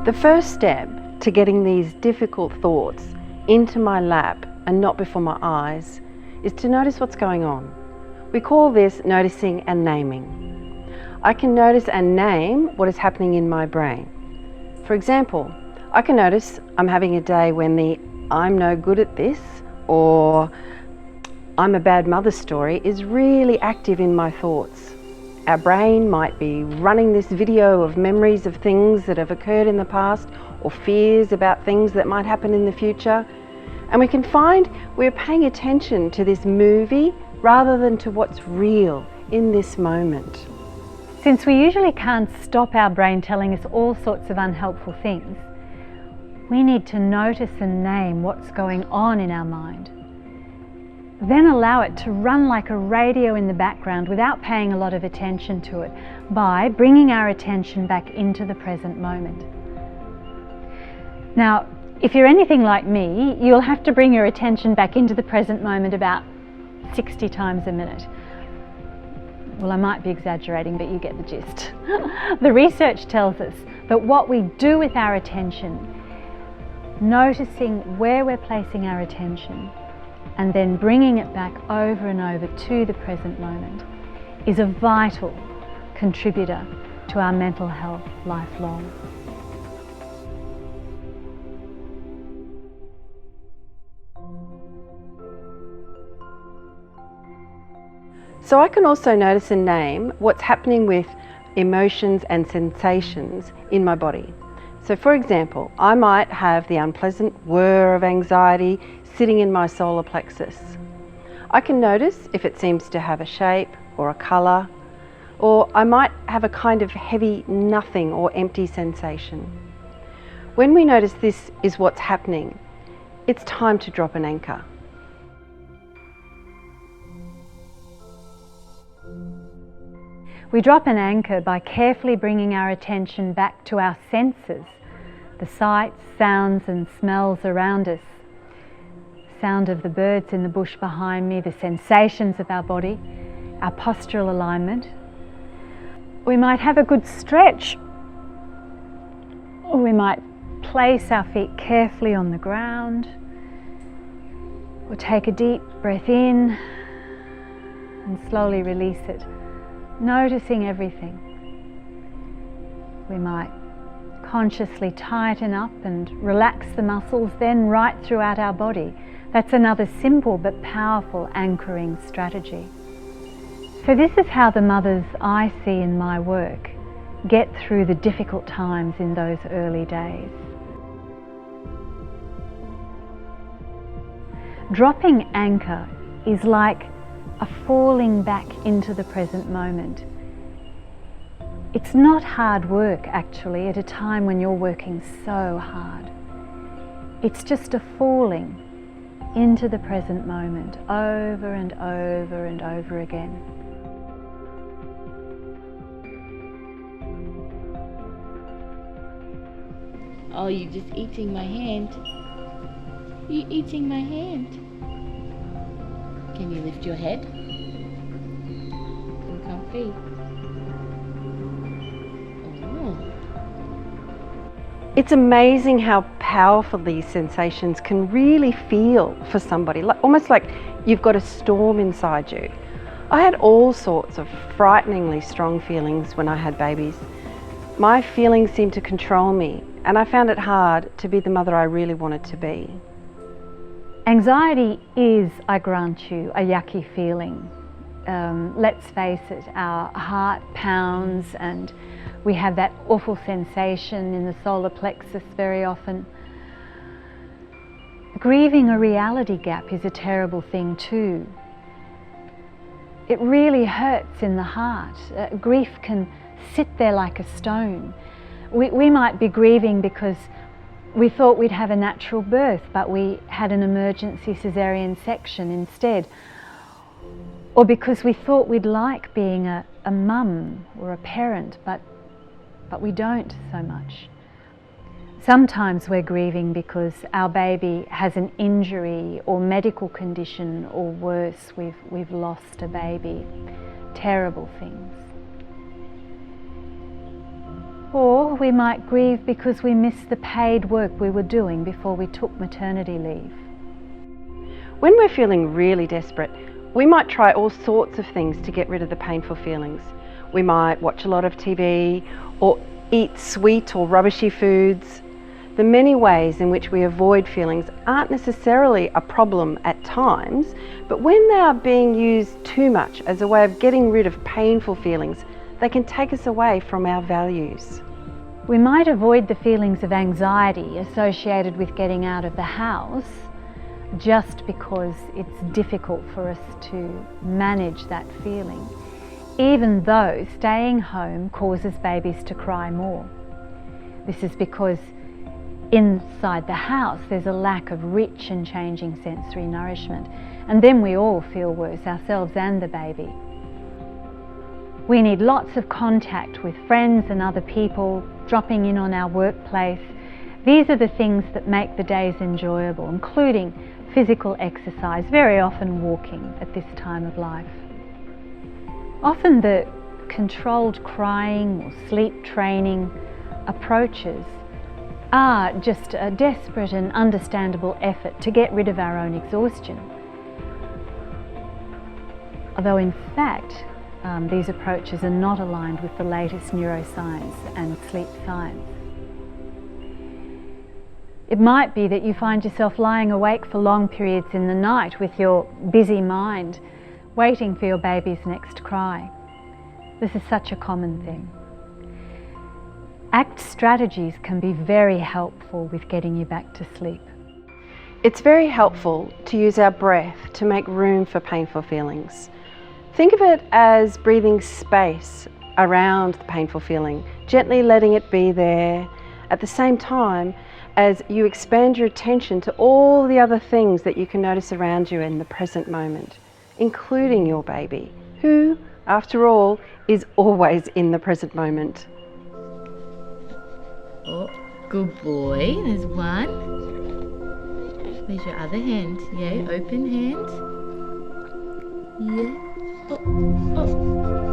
The first step to getting these difficult thoughts into my lap and not before my eyes is to notice what's going on. We call this noticing and naming. I can notice and name what is happening in my brain. For example, I can notice I'm having a day when the "I'm no good at this" or "I'm a bad mother" story is really active in my thoughts. Our brain might be running this video of memories of things that have occurred in the past or fears about things that might happen in the future. And we can find we're paying attention to this movie rather than to what's real in this moment. Since we usually can't stop our brain telling us all sorts of unhelpful things, we need to notice and name what's going on in our mind. Then allow it to run like a radio in the background without paying a lot of attention to it by bringing our attention back into the present moment. Now, if you're anything like me, you'll have to bring your attention back into the present moment about 60 times a minute. Well, I might be exaggerating, but you get the gist. The research tells us that what we do with our attention, noticing where we're placing our attention, and then bringing it back over and over to the present moment, is a vital contributor to our mental health lifelong. So I can also notice and name what's happening with emotions and sensations in my body. So for example, I might have the unpleasant whir of anxiety sitting in my solar plexus. I can notice if it seems to have a shape or a colour, or I might have a kind of heavy nothing or empty sensation. When we notice this is what's happening, it's time to drop an anchor. We drop an anchor by carefully bringing our attention back to our senses, the sights, sounds and smells around us, sound of the birds in the bush behind me, the sensations of our body, our postural alignment. We might have a good stretch, or we might place our feet carefully on the ground, or take a deep breath in and slowly release it, noticing everything. We might consciously tighten up and relax the muscles then right throughout our body. That's another simple but powerful anchoring strategy. So this is how the mothers I see in my work get through the difficult times in those early days. Dropping anchor is like a falling back into the present moment. It's not hard work actually at a time when you're working so hard. It's just a falling into the present moment over and over and over again. Oh, you're just eating my hand. You're eating my hand. Can you lift your head? I'm comfy. Oh. It's amazing how powerful these sensations can really feel for somebody, almost like you've got a storm inside you. I had all sorts of frighteningly strong feelings when I had babies. My feelings seemed to control me, and I found it hard to be the mother I really wanted to be. Anxiety is, I grant you, a yucky feeling. Let's face it, our heart pounds and we have that awful sensation in the solar plexus very often. Grieving a reality gap is a terrible thing too. It really hurts in the heart. Grief can sit there like a stone. We might be grieving because we thought we'd have a natural birth, but we had an emergency cesarean section instead. Or because we thought we'd like being a mum or a parent, but we don't so much. Sometimes we're grieving because our baby has an injury or medical condition, or worse, we've lost a baby. terrible things. Or we might grieve because we miss the paid work we were doing before we took maternity leave. When we're feeling really desperate, we might try all sorts of things to get rid of the painful feelings. We might watch a lot of TV or eat sweet or rubbishy foods. The many ways in which we avoid feelings aren't necessarily a problem at times, but when they are being used too much as a way of getting rid of painful feelings, they can take us away from our values. We might avoid the feelings of anxiety associated with getting out of the house just because it's difficult for us to manage that feeling, even though staying home causes babies to cry more. This is because inside the house there's a lack of rich and changing sensory nourishment, and then we all feel worse, ourselves and the baby. We need lots of contact with friends and other people, dropping in on our workplace. These are the things that make the days enjoyable, including physical exercise, very often walking at this time of life. Often the controlled crying or sleep training approaches are just a desperate and understandable effort to get rid of our own exhaustion. Although in fact, these approaches are not aligned with the latest neuroscience and sleep science. It might be that you find yourself lying awake for long periods in the night with your busy mind, waiting for your baby's next cry. This is such a common thing. ACT strategies can be very helpful with getting you back to sleep. It's very helpful to use our breath to make room for painful feelings. Think of it as breathing space around the painful feeling, gently letting it be there, at the same time as you expand your attention to all the other things that you can notice around you in the present moment, including your baby, who, after all, is always in the present moment. Oh, good boy. There's one. Where's your other hand? Yeah, open hand. Yeah. Oh, oh.